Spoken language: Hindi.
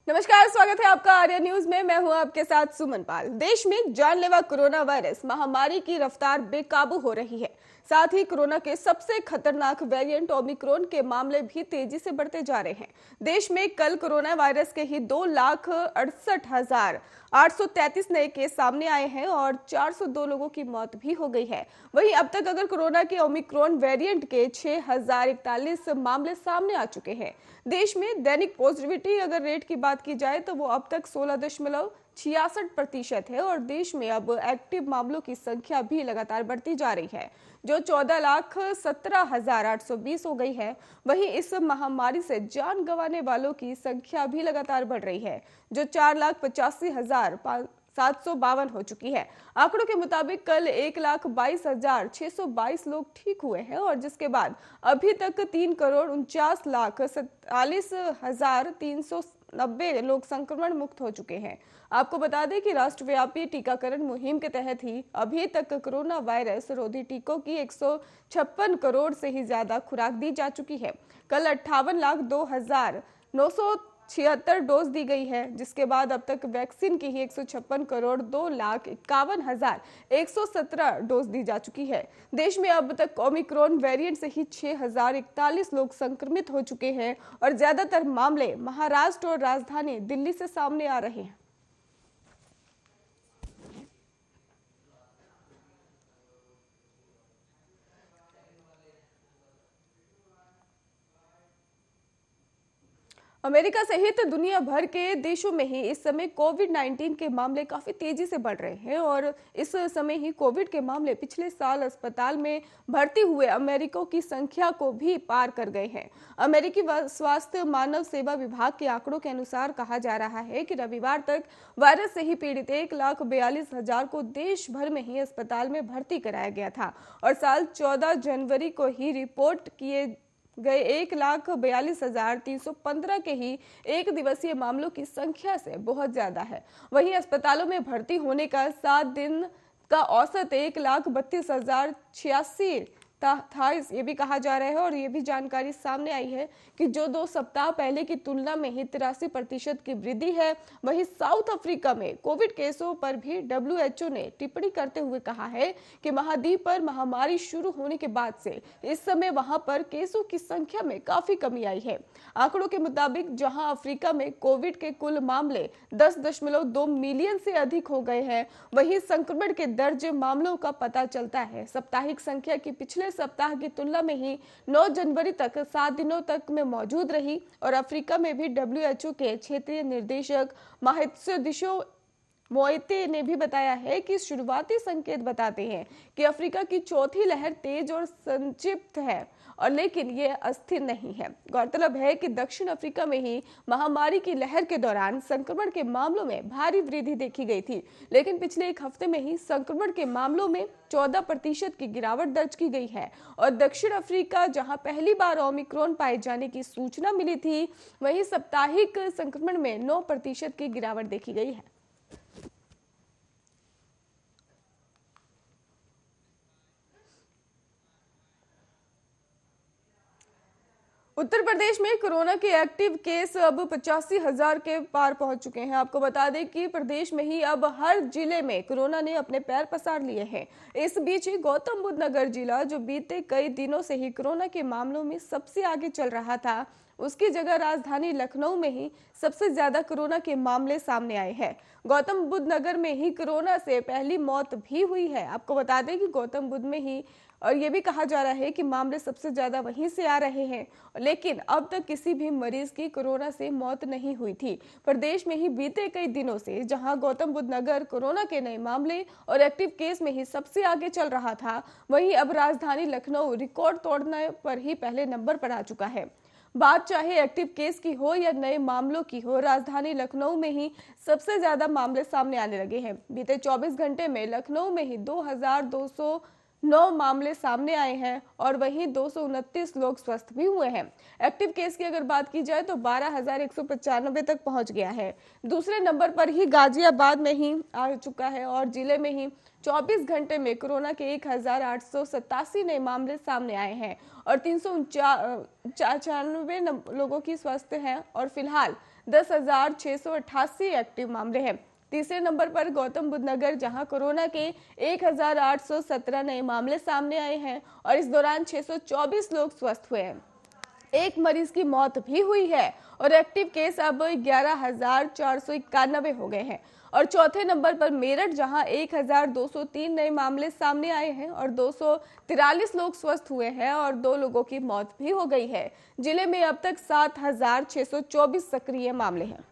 नमस्कार, स्वागत है आपका आर्या न्यूज में। मैं हूं आपके साथ सुमन पाल। देश में जानलेवा कोरोना वायरस महामारी की रफ्तार बेकाबू हो रही है। साथ ही कोरोना के सबसे खतरनाक वेरिएंट ओमिक्रॉन के मामले भी तेजी से बढ़ते जा रहे हैं। देश में कल कोरोना वायरस के ही 2,68,833 नए केस सामने आए हैं और 402 लोगों की मौत भी हो गई है। वहीं अब तक अगर कोरोना के ओमिक्रॉन वेरिएंट के 6,041 मामले सामने आ चुके हैं। देश में दैनिक पॉजिटिविटी अगर रेट की बात की जाए तो वो अब तक 16.66% है और देश में अब एक्टिव मामलों की संख्या भी लगातार बढ़ती जा रही है, जो 14,17,820 हो गई है। वहीं इस महामारी से जान गंवाने वालों की संख्या भी लगातार बढ़ रही है, जो 4,85,752 हो चुकी है। आंकड़ों के मुताबिक कल 1,22,622 लोग ठीक हुए हैं और जिसके बाद अभी तक 3,49,47,390 लोग संक्रमण मुक्त हो चुके हैं। आपको बता दें कि राष्ट्रव्यापी टीकाकरण मुहिम के तहत ही अभी तक कोरोना वायरस रोधी टीकों की 156 करोड़ से ही ज्यादा खुराक दी जा चुकी है। कल 58,02,976 डोज दी गई है, जिसके बाद अब तक वैक्सीन की ही 156,02,51,117 डोज दी जा चुकी है। देश में अब तक ओमिक्रॉन वेरिएंट से ही 6,041 लोग संक्रमित हो चुके हैं और ज्यादातर मामले महाराष्ट्र और राजधानी दिल्ली से सामने आ रहे हैं। अमेरिका सहित दुनिया भर के देशों में ही इस समय कोविड-19 के मामले काफी तेजी से बढ़ रहे हैं और इस समय ही कोविड के मामले पिछले साल अस्पताल में भर्ती हुए अमेरिकियों की संख्या को भी पार कर गए हैं। अमेरिकी स्वास्थ्य मानव सेवा विभाग के आंकड़ों के अनुसार कहा जा रहा है कि रविवार तक वायरस से ही पीड़ित 1,42,000 को देश भर में ही अस्पताल में भर्ती कराया गया था और साल 14 जनवरी को ही रिपोर्ट किए गए 1,42,315 के ही एक दिवसीय मामलों की संख्या से बहुत ज्यादा है। वहीं अस्पतालों में भर्ती होने का 7 दिन का औसत 1,32,086 था ये भी कहा जा रहा है और ये भी जानकारी सामने आई है कि जो 2 सप्ताह पहले की तुलना में ही 83% की वृद्धि है। वहीं साउथ अफ्रीका में कोविड केसों पर भी WHO ने टिप्पणी करते हुए कहा है कि महाद्वीप पर महामारी शुरू होने के बाद से इस समय वहां पर केसों की संख्या में काफी कमी आई है। आंकड़ों के मुताबिक जहां अफ्रीका में कोविड के कुल मामले 10.2 मिलियन से अधिक हो गए हैं, वहीं संक्रमण के दर्ज मामलों का पता चलता है साप्ताहिक संख्या की पिछले सप्ताह की तुलना में ही 9 जनवरी तक 7 दिनों तक में मौजूद रही और अफ्रीका में भी WHO के क्षेत्रीय निर्देशक माहेत्सिदिशो मोएते ने भी बताया है कि शुरुआती संकेत बताते हैं कि अफ्रीका की चौथी लहर तेज और संक्षिप्त है और लेकिन ये अस्थिर नहीं है। गौरतलब है कि दक्षिण अफ्रीका में ही महामारी की लहर के दौरान संक्रमण के मामलों में भारी वृद्धि देखी गई थी, लेकिन पिछले एक हफ्ते में ही संक्रमण के मामलों में 14% की गिरावट दर्ज की गई है और दक्षिण अफ्रीका जहां पहली बार ओमिक्रॉन पाए जाने की सूचना मिली थी, वहीं साप्ताहिक संक्रमण में 9% की गिरावट देखी गई है। उत्तर प्रदेश में कोरोना के एक्टिव केस अब 85,000 के पार पहुंच चुके हैं। आपको बता दें कि प्रदेश में ही अब हर जिले में कोरोना ने अपने पैर पसार लिए हैं। इस बीच ही गौतम बुद्ध नगर जिला, जो बीते कई दिनों से ही कोरोना के मामलों में सबसे आगे चल रहा था, उसकी जगह राजधानी लखनऊ में ही सबसे ज्यादा कोरोना के मामले सामने आए हैं। गौतम बुद्ध नगर में ही कोरोना से पहली मौत भी हुई है। आपको बता दें कि गौतम बुद्ध में ही, और ये भी कहा जा रहा है कि मामले सबसे ज्यादा वहीं से आ रहे हैं, लेकिन अब तक किसी भी मरीज की कोरोना से मौत नहीं हुई थी। प्रदेश में ही बीते कई दिनों से जहां गौतम बुद्ध नगर कोरोना के नए मामले और एक्टिव केस में ही सबसे आगे चल रहा था, वहीं अब राजधानी लखनऊ रिकॉर्ड तोड़ने पर ही पहले नंबर पर आ चुका है। बात चाहे एक्टिव केस की हो या नए मामलों की हो, राजधानी लखनऊ में ही सबसे ज्यादा मामले सामने आने लगे हैं। बीते 24 घंटे में लखनऊ में ही 2,209 मामले सामने आए हैं और वहीं 229 लोग स्वस्थ भी हुए हैं। एक्टिव केस की अगर बात की जाए तो 12,195 तक पहुंच गया है। दूसरे नंबर पर ही गाजियाबाद में ही आ चुका है और जिले में ही 24 घंटे में कोरोना के 1,887 नए मामले सामने आए हैं और 395 लोगों की स्वस्थ हैं और फिलहाल 10,688 एक्टिव मामले हैं। तीसरे नंबर पर गौतम बुद्ध नगर, जहां कोरोना के 1,817 नए मामले सामने आए हैं और इस दौरान 624 लोग स्वस्थ हुए हैं। एक मरीज की मौत भी हुई है और एक्टिव केस अब 11,491 हो गए हैं। और चौथे नंबर पर मेरठ, जहां 1,203 नए मामले सामने आए हैं और 243 लोग स्वस्थ हुए हैं और 2 लोगों की मौत भी हो गई है। जिले में अब तक 7,624 सक्रिय मामले हैं।